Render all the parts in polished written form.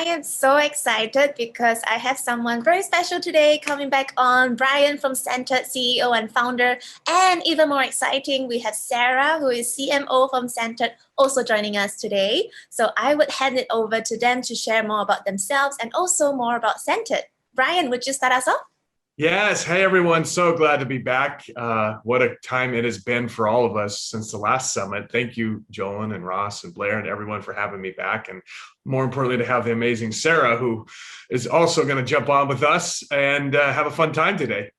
am so excited because I have someone very special today coming back on, Brian from Centered, CEO and founder. And even more exciting, we have Sarah, who is CMO from Centered, also joining us today. So I would hand it over to them to share more about themselves and also more about Centered. Brian, would you start us off? Yes. Hey, everyone. So glad to be back. What a time it has been for all of us since the last summit. Thank you, Jolyn and Ross and Blair and everyone for having me back. And more importantly, to have the amazing Sarah, who is also going to jump on with us and have a fun time today.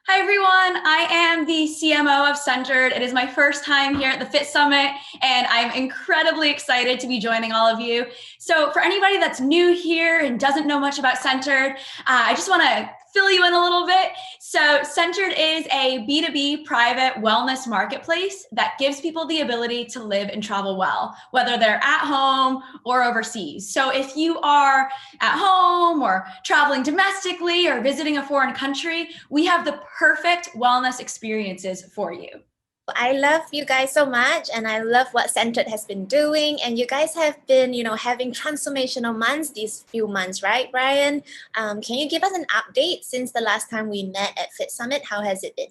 Hi, everyone. I am the CMO of Centered. It is my first time here at the Fit Summit, and I'm incredibly excited to be joining all of you. So for anybody that's new here and doesn't know much about Centered, I just want to fill you in a little bit. So Centered is a B2B private wellness marketplace that gives people the ability to live and travel well, whether they're at home or overseas. So if you are at home or traveling domestically or visiting a foreign country, we have the perfect wellness experiences for you. I love you guys so much, and I love what Centered has been doing. And you guys have been, having transformational months these few months, right, Brian? Can you give us an update since the last time we met at Fit Summit? How has it been?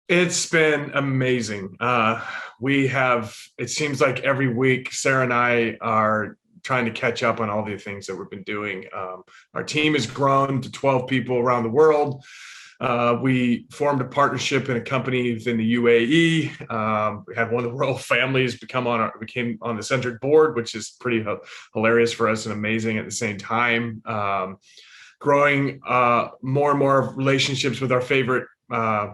It's been amazing. It seems like every week, Sarah and I are trying to catch up on all the things that we've been doing. Our team has grown to 12 people around the world. We formed a partnership in a company within the UAE. We had one of the royal families became on the Centered board, which is pretty hilarious for us and amazing at the same time. Growing more and more relationships with our favorite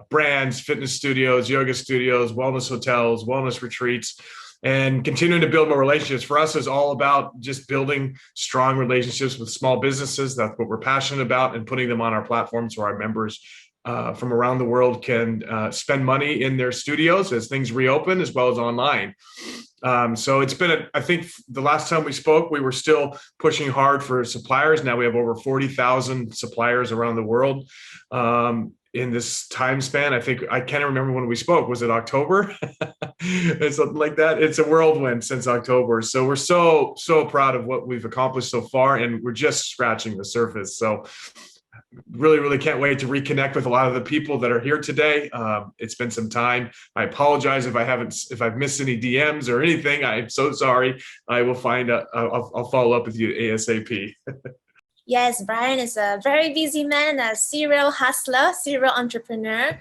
brands, fitness studios, yoga studios, wellness hotels, wellness retreats, and continuing to build more relationships. For us is all about just building strong relationships with small businesses. That's what we're passionate about, and putting them on our platform so our members from around the world can spend money in their studios as things reopen, as well as online. So it's been, I think the last time we spoke, we were still pushing hard for suppliers. Now we have over 40,000 suppliers around the world. In this time span, I can't remember when we spoke. Was it October? It's something like that. It's a whirlwind since October. So we're so proud of what we've accomplished so far, and we're just scratching the surface. So really can't wait to reconnect with a lot of the people that are here today. It's been some time. I apologize if I've missed any DMs or anything. I'm so sorry. I will I'll follow up with you ASAP. Yes, Brian is a very busy man, a serial hustler, serial entrepreneur.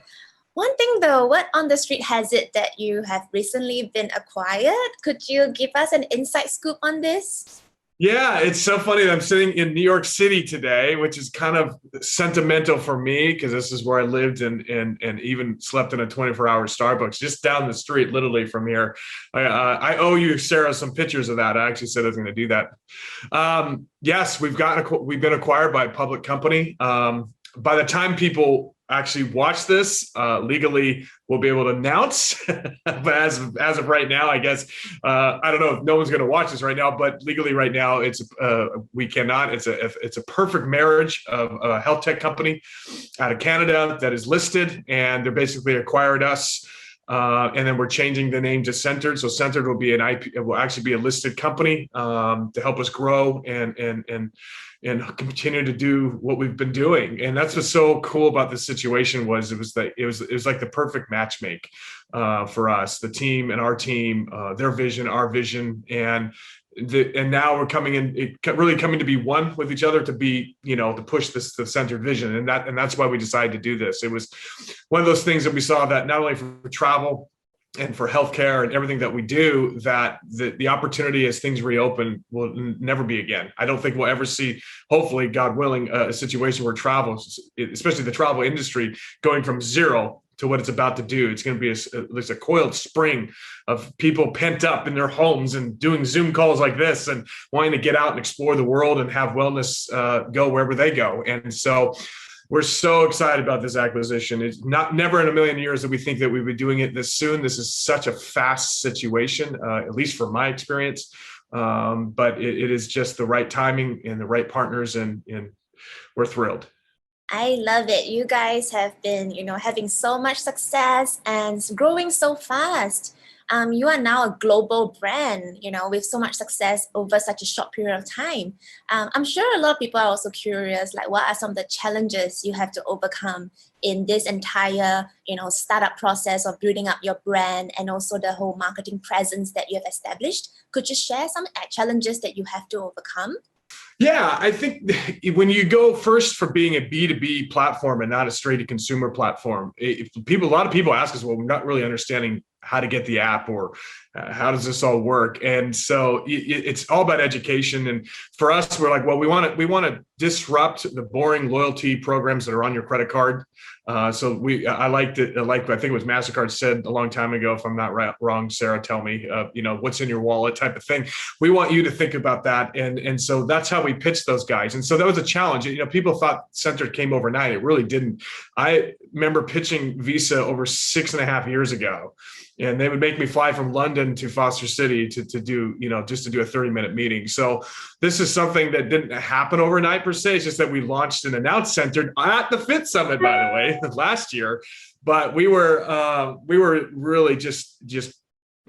One thing though, what on the street has it that you have recently been acquired? Could you give us an inside scoop on this? Yeah, it's so funny that I'm sitting in New York City today, which is kind of sentimental for me because this is where I lived and even slept in a 24-hour Starbucks just down the street, literally from here. I owe you, Sarah, some pictures of that. I actually said I was going to do that. Yes, we've been acquired by a public company. By the time people actually watch this, legally we'll be able to announce. But as of right now, I guess I don't know if no one's going to watch this right now, but legally right now we cannot. It's a perfect marriage of a health tech company out of Canada that is listed, and they're basically acquired us. And then we're changing the name to Centered. So Centered will be it will actually be a listed company to help us grow and continue to do what we've been doing. And that's what's so cool about this situation was it was like the perfect matchmake for us, the team and our team, their vision, our vision, and now we're really coming to be one with each other to be, to push the Centered vision. And that's why we decided to do this. It was one of those things that we saw that not only for travel and for healthcare and everything that we do, that the opportunity as things reopen will never be again. I don't think we'll ever see, hopefully, God willing, a situation where travel, especially the travel industry, going from zero to what it's about to do. It's going to be there's a coiled spring of people pent up in their homes and doing Zoom calls like this and wanting to get out and explore the world and have wellness go wherever they go. And so we're so excited about this acquisition. It's never in a million years that we think that we would be doing it this soon. This is such a fast situation, at least from my experience. But it is just the right timing and the right partners, and we're thrilled. I love it. You guys have been, having so much success and growing so fast. You are now a global brand, with so much success over such a short period of time. I'm sure a lot of people are also curious, like what are some of the challenges you have to overcome in this entire, startup process of building up your brand and also the whole marketing presence that you have established? Could you share some challenges that you have to overcome? Yeah, I think when you go first for being a B2B platform and not a straight to consumer platform, a lot of people ask us, well, we're not really understanding how to get the app or how does this all work? And so it's all about education. And for us, we're like, well, we want to disrupt the boring loyalty programs that are on your credit card. I think it was MasterCard said a long time ago, if I'm not wrong, Sarah, tell me, what's in your wallet type of thing. We want you to think about that. And so that's how we pitched those guys. And so that was a challenge. People thought Centered came overnight. It really didn't. I remember pitching Visa over 6.5 years ago. And they would make me fly from London to Foster City to do, just to do a 30-minute meeting. So this is something that didn't happen overnight per se. It's just that we launched and announced Centered at the Fit Summit, by the way, last year. But we were really just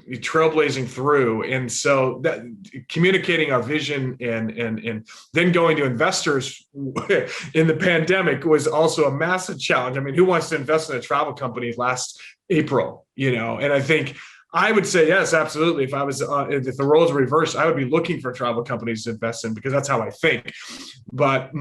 trailblazing through. And so that communicating our vision and then going to investors in the pandemic was also a massive challenge. I mean, who wants to invest in a travel company last April, and I think I would say, yes, absolutely. If I was, if the roles were reversed, I would be looking for travel companies to invest in because that's how I think. But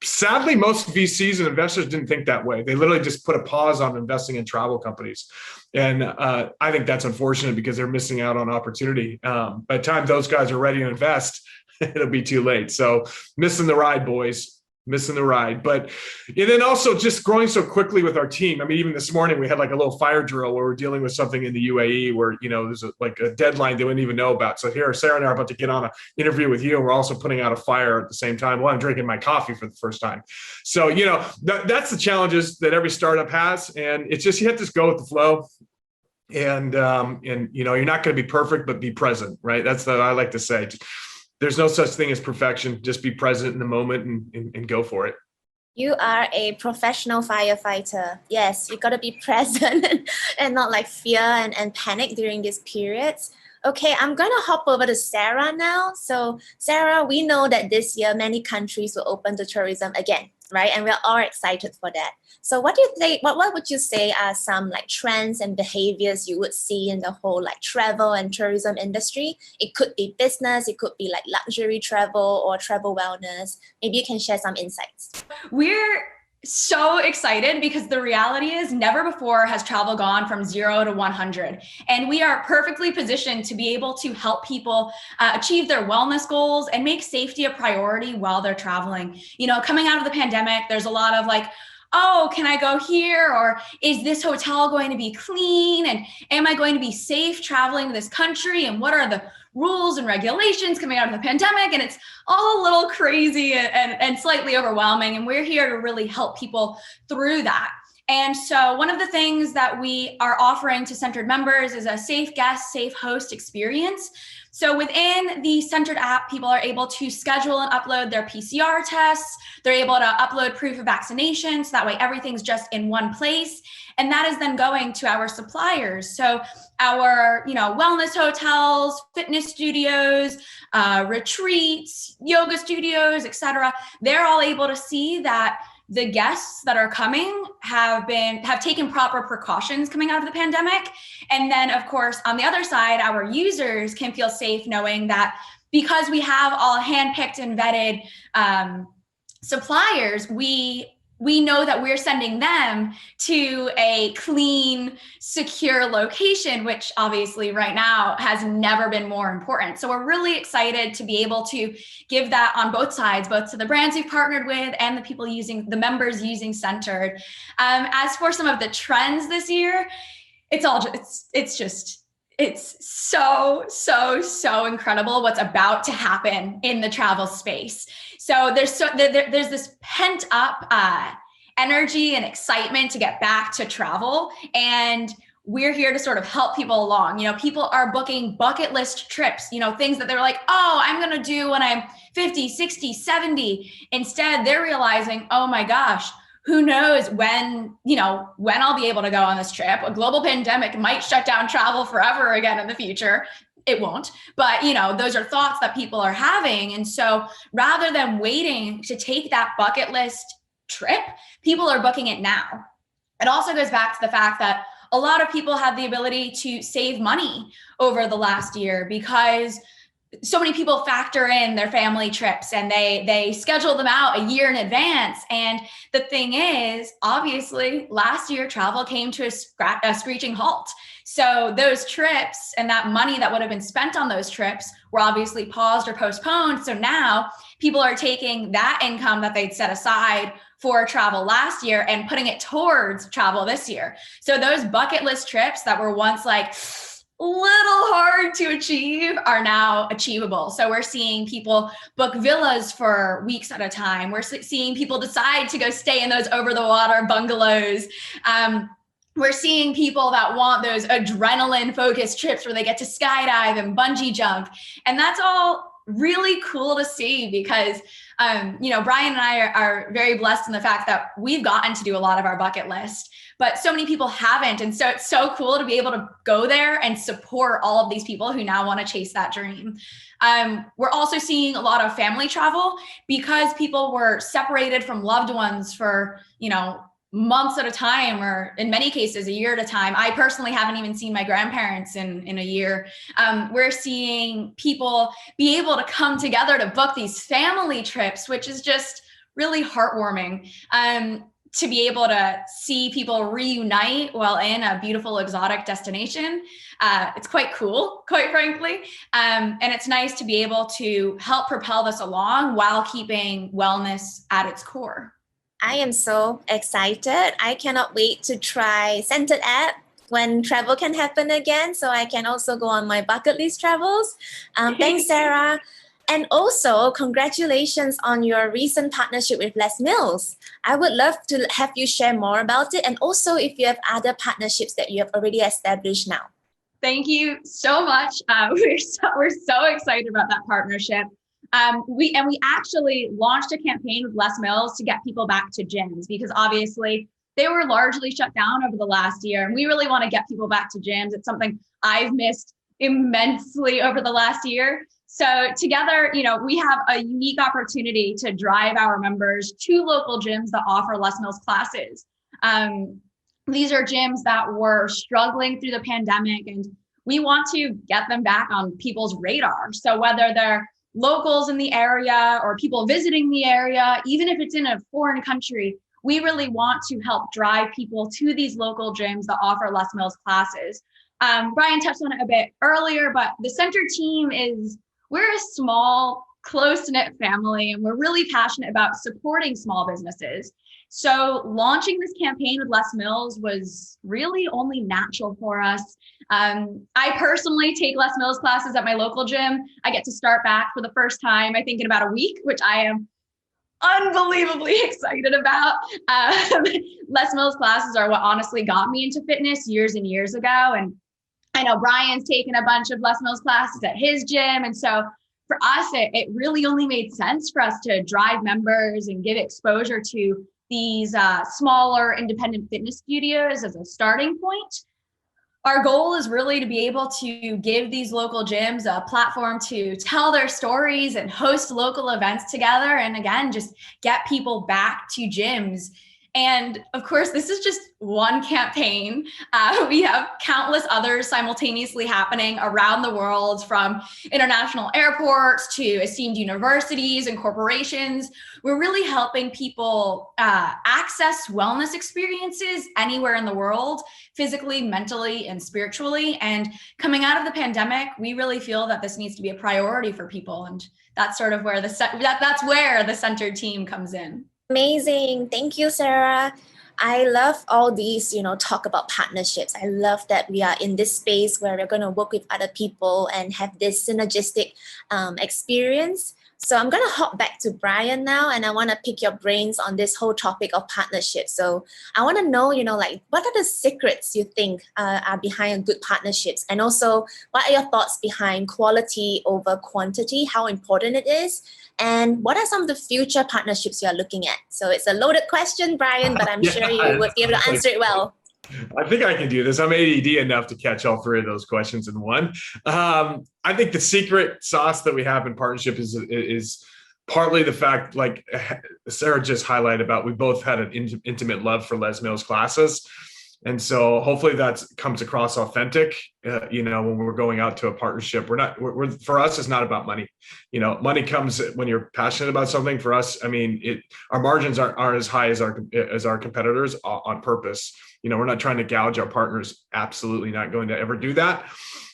sadly, most VCs and investors didn't think that way. They literally just put a pause on investing in travel companies. And I think that's unfortunate because they're missing out on opportunity. By the time those guys are ready to invest, it'll be too late. So missing the ride, boys. Missing the ride. But and then also just growing so quickly with our team. I mean, even this morning we had like a little fire drill where we're dealing with something in the UAE where, there's a deadline they wouldn't even know about. So here, Sarah and I are about to get on an interview with you, and we're also putting out a fire at the same time while I'm drinking my coffee for the first time. So, that's the challenges that every startup has. And it's just, you have to just go with the flow. And you're not going to be perfect, but be present, right? That's what I like to say. There's no such thing as perfection. Just be present in the moment and go for it. You are a professional firefighter. Yes, you got to be present and not like fear and panic during these periods. Okay, I'm going to hop over to Sarah now. So Sarah, we know that this year many countries will open to tourism again, right? And we're all excited for that. So what do you think, what would you say are some like trends and behaviors you would see in the whole like travel and tourism industry? It could be business, it could be like luxury travel or travel wellness. Maybe you can share some insights. We're so excited because the reality is never before has travel gone from 0 to 100. And we are perfectly positioned to be able to help people achieve their wellness goals and make safety a priority while they're traveling. Coming out of the pandemic, there's a lot of like, oh, can I go here? Or is this hotel going to be clean? And am I going to be safe traveling to this country? And what are the rules and regulations coming out of the pandemic? And it's all a little crazy and slightly overwhelming. And we're here to really help people through that. And so one of the things that we are offering to Centered members is a safe guest, safe host experience. So within the Centered app, people are able to schedule and upload their PCR tests. They're able to upload proof of vaccination. So that way everything's just in one place. And that is then going to our suppliers. So our, wellness hotels, fitness studios, retreats, yoga studios, etc. They're all able to see that the guests that are coming have taken proper precautions coming out of the pandemic. And then, of course, on the other side, our users can feel safe knowing that because we have all handpicked and vetted suppliers, we know that we're sending them to a clean, secure location, which obviously right now has never been more important. So we're really excited to be able to give that on both sides, both to the brands we've partnered with and the members using Centered. As for some of the trends this year, it's so incredible what's about to happen in the travel space. So there's this pent up energy and excitement to get back to travel. And we're here to sort of help people along. People are booking bucket list trips, things that they're like, oh, I'm going to do when I'm 50, 60, 70. Instead, they're realizing, oh my gosh, who knows when I'll be able to go on this trip. A global pandemic might shut down travel forever again in the future. It won't, but those are thoughts that people are having. And so rather than waiting to take that bucket list trip, people are booking it now. It also goes back to the fact that a lot of people had the ability to save money over the last year because so many people factor in their family trips and they schedule them out a year in advance. And the thing is, obviously, last year travel came to a screeching halt. So those trips and that money that would have been spent on those trips were obviously paused or postponed. So now people are taking that income that they'd set aside for travel last year and putting it towards travel this year. So those bucket list trips that were once like little hard to achieve are now achievable. So we're seeing people book villas for weeks at a time. We're seeing people decide to go stay in those over the water bungalows. We're seeing people that want those adrenaline focused trips where they get to skydive and bungee jump. And that's all really cool to see because, Brian and I are very blessed in the fact that we've gotten to do a lot of our bucket list, but so many people haven't. And so it's so cool to be able to go there and support all of these people who now want to chase that dream. We're also seeing a lot of family travel because people were separated from loved ones for, months at a time, or in many cases, a year at a time. I personally haven't even seen my grandparents in a year. We're seeing people be able to come together to book these family trips, which is just really heartwarming. To be able to see people reunite while in a beautiful exotic destination. It's quite cool, quite frankly. And it's nice to be able to help propel this along while keeping wellness at its core. I am so excited. I cannot wait to try Centered app when travel can happen again, so I can also go on my bucket list travels. Thanks, Sarah. And also, congratulations on your recent partnership with Les Mills. I would love to have you share more about it, and also if you have other partnerships that you have already established now. Thank you so much. We're so excited about that partnership. We actually launched a campaign with Les Mills to get people back to gyms because obviously they were largely shut down over the last year. And we really want to get people back to gyms. It's something I've missed immensely over the last year. So together, we have a unique opportunity to drive our members to local gyms that offer Les Mills classes. These are gyms that were struggling through the pandemic, and we want to get them back on people's radar. So whether they're locals in the area or people visiting the area, even if it's in a foreign country, we really want to help drive people to these local gyms that offer Les Mills classes. Brian touched on it a bit earlier, but the center team we're a small, close-knit family, and we're really passionate about supporting small businesses. So launching this campaign with Les Mills was really only natural for us. I personally take Les Mills classes at my local gym. I get to start back for the first time, I think, in about a week, which I am unbelievably excited about. Les Mills classes are what honestly got me into fitness years and years ago. And I know Brian's taken a bunch of Les Mills classes at his gym. And so for us, it really only made sense for us to drive members and give exposure to these smaller independent fitness studios as a starting point. Our goal is really to be able to give these local gyms a platform to tell their stories and host local events together. And again, just get people back to gyms. And of course, this is just one campaign. We have countless others simultaneously happening around the world, from international airports to esteemed universities and corporations. We're really helping people access wellness experiences anywhere in the world, physically, mentally, and spiritually. And coming out of the pandemic, we really feel that this needs to be a priority for people. And that's sort of where that's where the Centered team comes in. Amazing. Thank you, Sarah. I love all these, talk about partnerships. I love that we are in this space where we're going to work with other people and have this synergistic experience. So I'm going to hop back to Brian now, and I want to pick your brains on this whole topic of partnership. So I want to know, like, what are the secrets you think are behind good partnerships? And also, what are your thoughts behind quality over quantity, how important it is? And what are some of the future partnerships you are looking at? So it's a loaded question, Brian, but I'm sure you would be able to answer it well. I think I can do this. I'm ADD enough to catch all three of those questions in one. I think the secret sauce that we have in partnership is partly the fact, like Sarah just highlighted about, we both had an intimate love for Les Mills classes. And so hopefully that comes across authentic, when we're going out to a partnership. For us, it's not about money. Money comes when you're passionate about something. For us, our margins aren't as high as our competitors on purpose. We're not trying to gouge our partners. Absolutely not going to ever do that,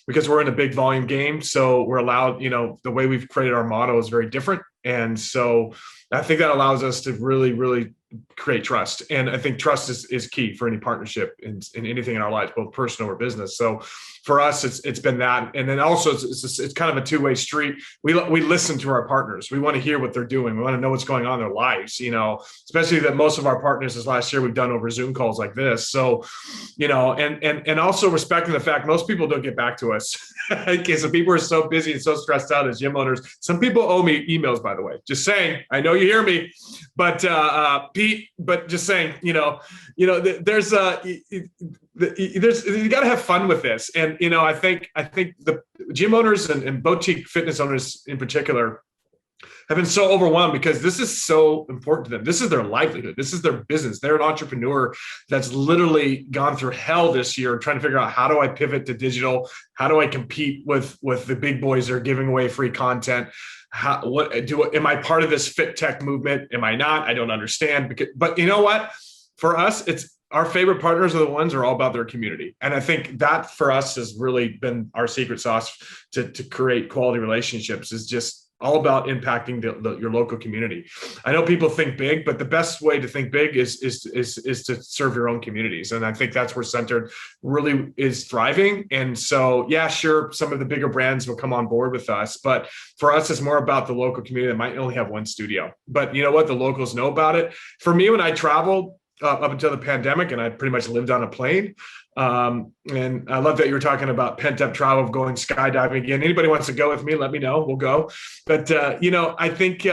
because we're in a big volume game. So we're allowed, the way we've created our model is very different. And so I think that allows us to really, really create trust. And I think trust is key for any partnership in anything in our lives, both personal or business. So for us, it's been that. And then also it's kind of a two-way street. We listen to our partners. We want to hear what they're doing. We want to know what's going on in their lives, especially that most of our partners this last year we've done over Zoom calls like this. So, and also respecting the fact most people don't get back to us. Okay, so people are so busy and so stressed out as gym owners. Some people owe me emails, by the way, just saying. I know you hear me, but Pete, but just saying, there's you got to have fun with this. And, I think the gym owners and boutique fitness owners in particular have been so overwhelmed because this is so important to them. This is their livelihood. This is their business. They're an entrepreneur that's literally gone through hell this year trying to figure out, how do I pivot to digital? How do I compete with the big boys that are giving away free content? Am I part of this fit tech movement? Am I not? I don't understand. But you know what? For us, it's our favorite partners are the ones who are all about their community. And I think that for us has really been our secret sauce to create quality relationships, is just all about impacting your local community. I know people think big, but the best way to think big is to serve your own communities. And I think that's where Centered really is thriving. And so, yeah, sure, some of the bigger brands will come on board with us, but for us, it's more about the local community that might only have one studio. But you know what? The locals know about it. For me, when I traveled up until the pandemic, and I pretty much lived on a plane. And I love that you were talking about pent-up travel of going skydiving again. Anybody wants to go with me, let me know. We'll go. But, I think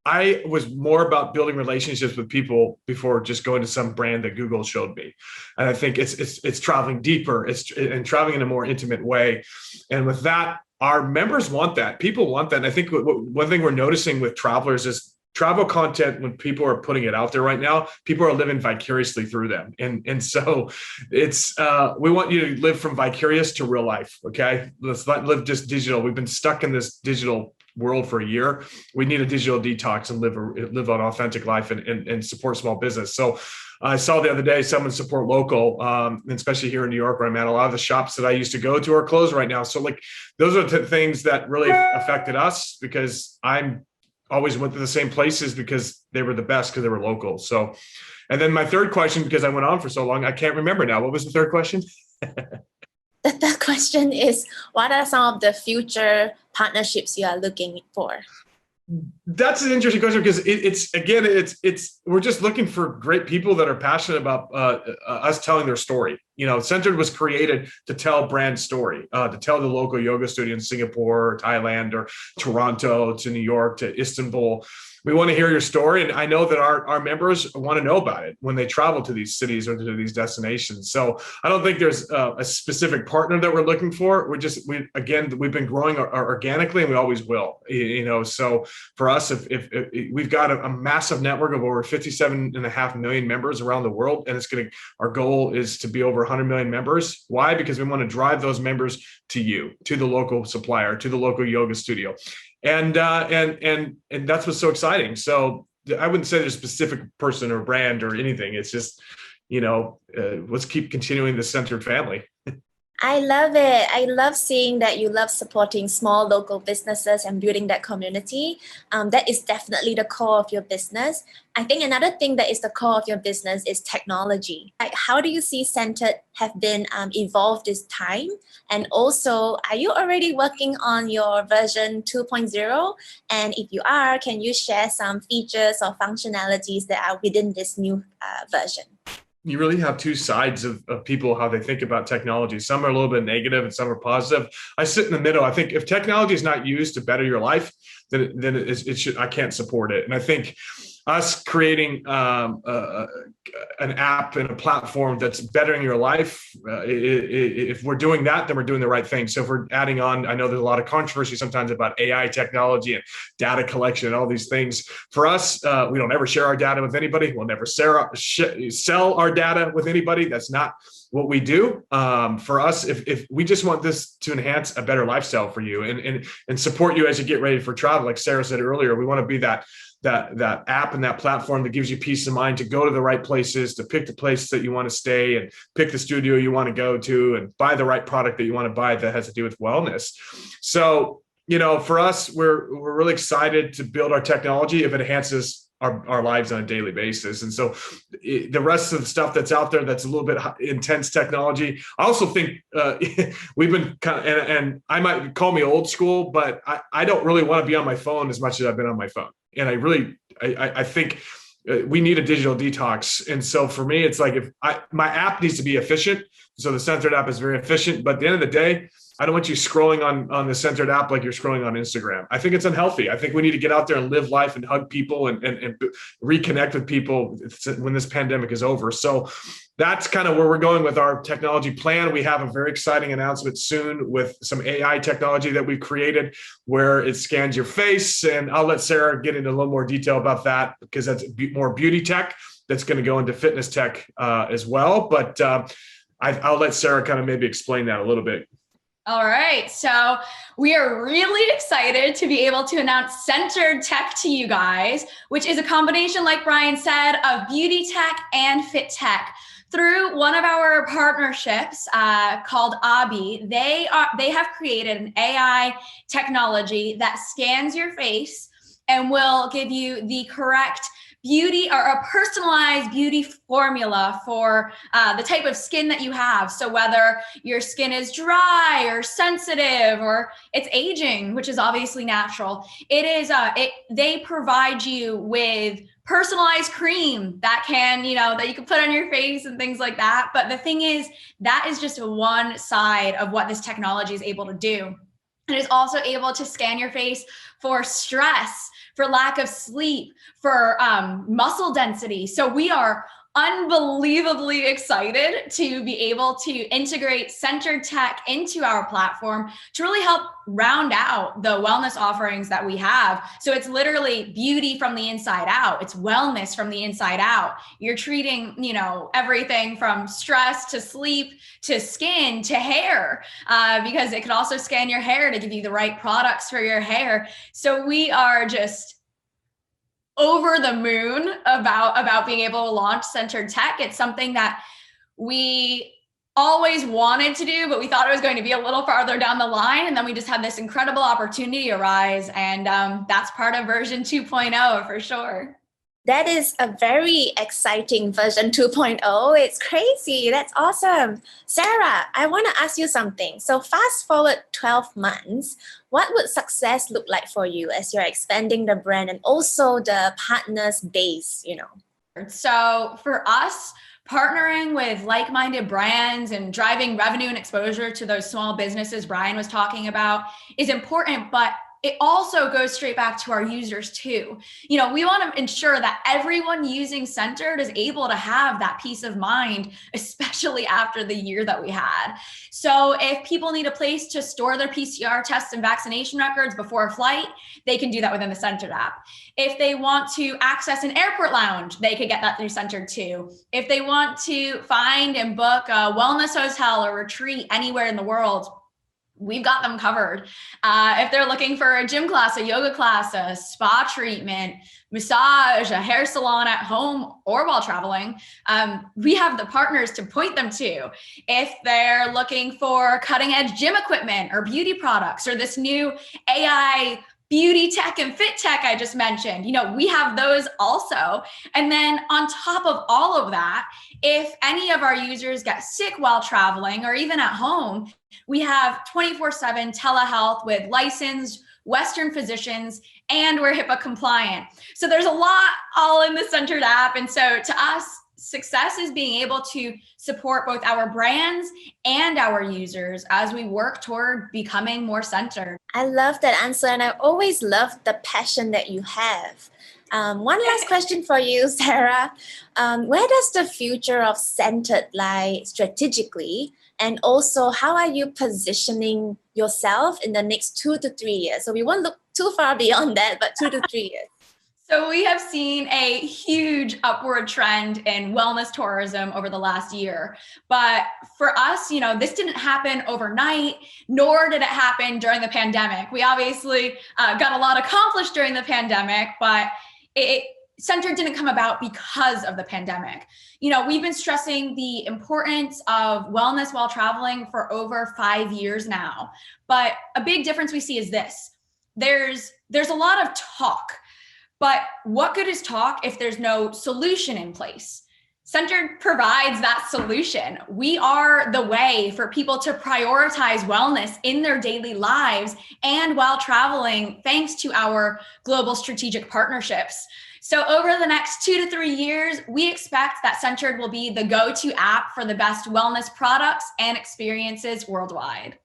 I was more about building relationships with people before just going to some brand that Google showed me. And I think it's traveling deeper, and traveling in a more intimate way. And with that, our members want that. People want that. And I think one thing we're noticing with travelers is travel content, when people are putting it out there right now, people are living vicariously through them. And so it's, we want you to live from vicarious to real life. Okay. Let's not live just digital. We've been stuck in this digital world for a year. We need a digital detox and live an authentic life and support small business. So I saw the other day someone support local, especially here in New York where I'm at. A lot of the shops that I used to go to are closed right now. So like, those are the things that really affected us, because I'm always went to the same places because they were the best, because they were local. So, and then my third question, because I went on for so long, I can't remember now. What was the third question? The third question is, what are some of the future partnerships you are looking for? That's an interesting question, because we're just looking for great people that are passionate about us telling their story. Centered was created to tell brand story, to tell the local yoga studio in Singapore, or Thailand, or Toronto, to New York, to Istanbul. We want to hear your story. And I know that our members want to know about it when they travel to these cities or to these destinations. So I don't think there's a specific partner that we're looking for. We've been growing organically, and we always will, so for us, if we've got a massive network of over 57.5 million members around the world, and our goal is to be over 100 million members. Why? Because we want to drive those members to you, to the local supplier, to the local yoga studio. And that's what's so exciting. So I wouldn't say there's a specific person or brand or anything. It's just, let's keep continuing the Centered family. I love it. I love seeing that you love supporting small local businesses and building that community. That is definitely the core of your business. I think another thing that is the core of your business is technology. Like, how do you see Centered have been evolved this time? And also, are you already working on your version 2.0? And if you are, can you share some features or functionalities that are within this new version? You really have two sides of people, how they think about technology. Some are a little bit negative and some are positive. I sit in the middle. I think if technology is not used to better your life, then it should, I can't support it. And I think us creating an app and a platform that's bettering your life, if we're doing that, then we're doing the right thing. So if we're adding on, I know there's a lot of controversy sometimes about AI technology and data collection and all these things. For us, we don't ever share our data with anybody. We'll never sell our data with anybody. That's not what we do. For us, if we just want this to enhance a better lifestyle for you and support you as you get ready for travel, like Sarah said earlier, we want to be that app and that platform that gives you peace of mind to go to the right places, to pick the place that you want to stay and pick the studio you want to go to and buy the right product that you want to buy that has to do with wellness. So, for us, we're really excited to build our technology if it enhances our lives on a daily basis. And so the rest of the stuff that's out there, that's a little bit intense technology. I also think we've been kind of, and I might call me old school, but I don't really want to be on my phone as much as I've been on my phone. And I think we need a digital detox. And so for me, it's like my app needs to be efficient. So the Centered app is very efficient, but at the end of the day, I don't want you scrolling on the Centered app like you're scrolling on Instagram. I think it's unhealthy. I think we need to get out there and live life and hug people and reconnect with people when this pandemic is over. So that's kind of where we're going with our technology plan. We have a very exciting announcement soon with some AI technology that we've created where it scans your face. And I'll let Sarah get into a little more detail about that because that's more beauty tech that's going to go into fitness tech as well. But I'll let Sarah kind of maybe explain that a little bit. All right. So we are really excited to be able to announce Centered Tech to you guys, which is a combination, like Brian said, of beauty tech and fit tech. Through one of our partnerships called Abi, they have created an AI technology that scans your face and will give you the correct beauty or a personalized beauty formula for the type of skin that you have. So whether your skin is dry or sensitive or it's aging, which is obviously natural, they provide you with personalized cream that can, that you can put on your face and things like that. But the thing is, that is just one side of what this technology is able to do. It is also able to scan your face for stress, for lack of sleep, for muscle density. So we are unbelievably excited to be able to integrate Centered Tech into our platform to really help round out the wellness offerings that we have. So it's literally beauty from the inside out. It's wellness from the inside out. You're treating, everything from stress to sleep to skin to hair, because it can also scan your hair to give you the right products for your hair. So we are just over the moon about being able to launch Centered Tech. It's something that we always wanted to do, but we thought it was going to be a little farther down the line. And then we just had this incredible opportunity arise. And that's part of version 2.0 for sure. That is a very exciting version 2.0. It's crazy. That's awesome. Sarah, I want to ask you something. So fast forward 12 months, what would success look like for you as you're expanding the brand and also the partners base, So for us, partnering with like-minded brands and driving revenue and exposure to those small businesses Brian was talking about is important, but it also goes straight back to our users too. We want to ensure that everyone using Centered is able to have that peace of mind, especially after the year that we had. So if people need a place to store their PCR tests and vaccination records before a flight, they can do that within the Centered app. If they want to access an airport lounge, they could get that through Centered too. If they want to find and book a wellness hotel or retreat anywhere in the world, we've got them covered. If they're looking for a gym class, a yoga class, a spa treatment, massage, a hair salon at home or while traveling, we have the partners to point them to. If they're looking for cutting edge gym equipment or beauty products or this new AI beauty tech and fit tech I just mentioned, we have those also. And then on top of all of that, if any of our users get sick while traveling or even at home, we have 24/7 telehealth with licensed Western physicians, and we're HIPAA compliant. So there's a lot all in the Centered app. And so to us, success is being able to support both our brands and our users as we work toward becoming more centered. I love that answer, and I always love the passion that you have. One last question for you, Sarah. Where does the future of Centered lie strategically? And also, how are you positioning yourself in the next 2 to 3 years? So we won't look too far beyond that, but 2 to 3 years. So we have seen a huge upward trend in wellness tourism over the last year. But for us, this didn't happen overnight, nor did it happen during the pandemic. We obviously got a lot accomplished during the pandemic, but Centered didn't come about because of the pandemic. We've been stressing the importance of wellness while traveling for over 5 years now. But a big difference we see is this. There's a lot of talk. But what good is talk if there's no solution in place? Centered provides that solution. We are the way for people to prioritize wellness in their daily lives and while traveling, thanks to our global strategic partnerships. So over the next 2 to 3 years, we expect that Centered will be the go-to app for the best wellness products and experiences worldwide.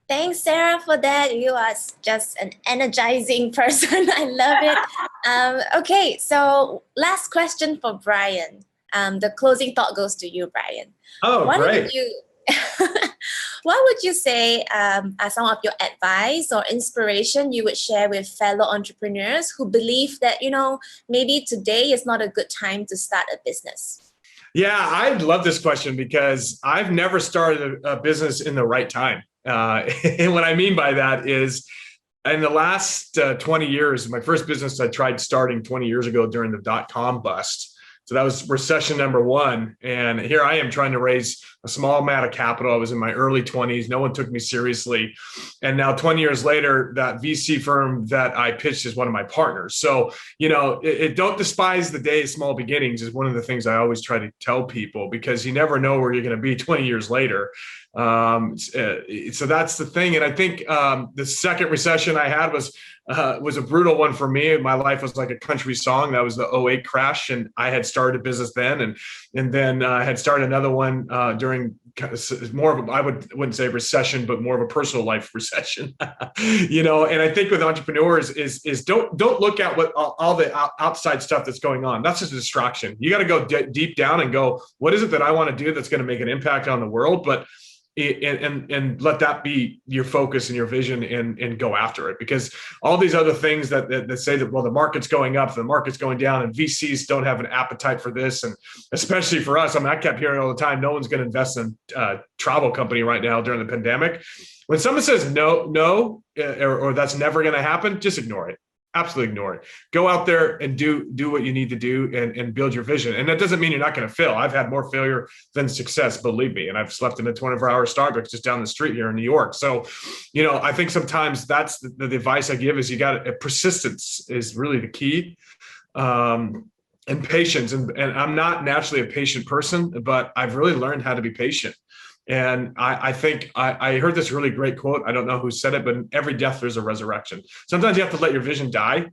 Thanks, Sarah, for that. You are just an energizing person. I love it. Okay, so last question for Brian. The closing thought goes to you, Brian. Oh, great. What would you say are some of your advice or inspiration you would share with fellow entrepreneurs who believe that, maybe today is not a good time to start a business? Yeah, I love this question because I've never started a business in the right time. And what I mean by that is in the last 20 years, my first business I tried starting 20 years ago during the dot-com bust. So that was recession number one. And here I am trying to raise a small amount of capital. I was in my early 20s. No one took me seriously. And now 20 years later, that VC firm that I pitched is one of my partners. So, don't despise the day of small beginnings is one of the things I always try to tell people, because you never know where you're going to be 20 years later. So that's the thing. And I think the second recession I had was a brutal one for me. My life was like a country song. That was the '08 crash, and I had started a business then, and then I had started another one during more of I wouldn't say recession, but more of a personal life recession. And I think with entrepreneurs is don't look at what all the outside stuff that's going on. That's just a distraction. You got to go deep down and go, what is it that I want to do that's going to make an impact on the world? But and let that be your focus and your vision, and go after it, because all these other things that say that, well, the market's going up, the market's going down, and VCs don't have an appetite for this. And especially for us, I kept hearing all the time, no one's going to invest in a travel company right now during the pandemic. When someone says no, or that's never going to happen, just ignore it. Absolutely ignore it. Go out there and do what you need to do and build your vision. And that doesn't mean you're not going to fail. I've had more failure than success, believe me. And I've slept in a 24-hour Starbucks just down the street here in New York. So, I think sometimes that's the advice I give is persistence is really the key. And patience. And I'm not naturally a patient person, but I've really learned how to be patient. And I think I heard this really great quote. I don't know who said it, but in every death, there's a resurrection. Sometimes you have to let your vision die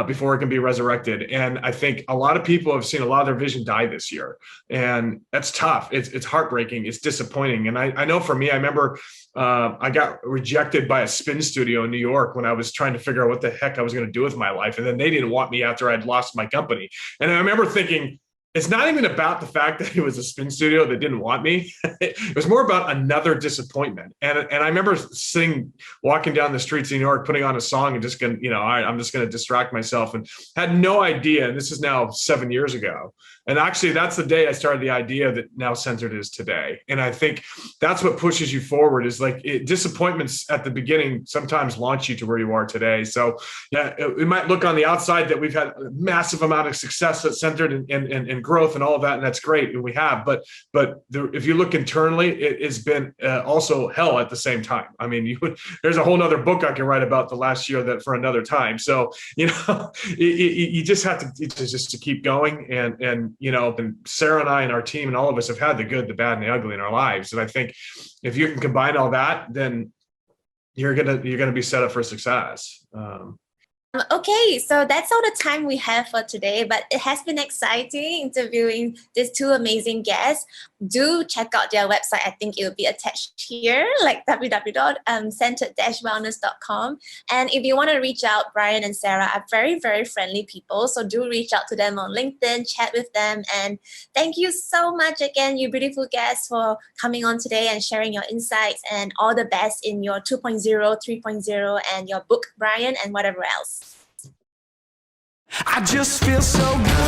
before it can be resurrected. And I think a lot of people have seen a lot of their vision die this year. And that's tough. It's heartbreaking. It's disappointing. And I know for me, I remember I got rejected by a spin studio in New York when I was trying to figure out what the heck I was going to do with my life. And then they didn't want me after I'd lost my company. And I remember thinking, it's not even about the fact that it was a spin studio that didn't want me. It was more about another disappointment. And I remember walking down the streets of New York, putting on a song and I'm just going to distract myself, and had no idea. And this is now 7 years ago. And actually, that's the day I started the idea that now Centered is today. And I think that's what pushes you forward is like disappointments at the beginning sometimes launch you to where you are today. So yeah, it might look on the outside that we've had a massive amount of success at Centered and growth and all of that. And that's great. And we have, but if you look internally, it has been also hell at the same time. I mean, there's a whole nother book I can write about the last year that for another time. So, you just have to keep going and Sarah and I and our team and all of us have had the good, the bad, and the ugly in our lives. And I think if you can combine all that, then you're gonna be set up for success. Okay, so that's all the time we have for today, but it has been exciting interviewing these two amazing guests. Do check out their website. I think it will be attached here, like www.centered-wellness.com. And if you want to reach out, Brian and Sarah are very, very friendly people. So do reach out to them on LinkedIn, chat with them. And thank you so much again, you beautiful guests, for coming on today and sharing your insights, and all the best in your 2.0, 3.0, and your book, Brian, and whatever else. I just feel so good.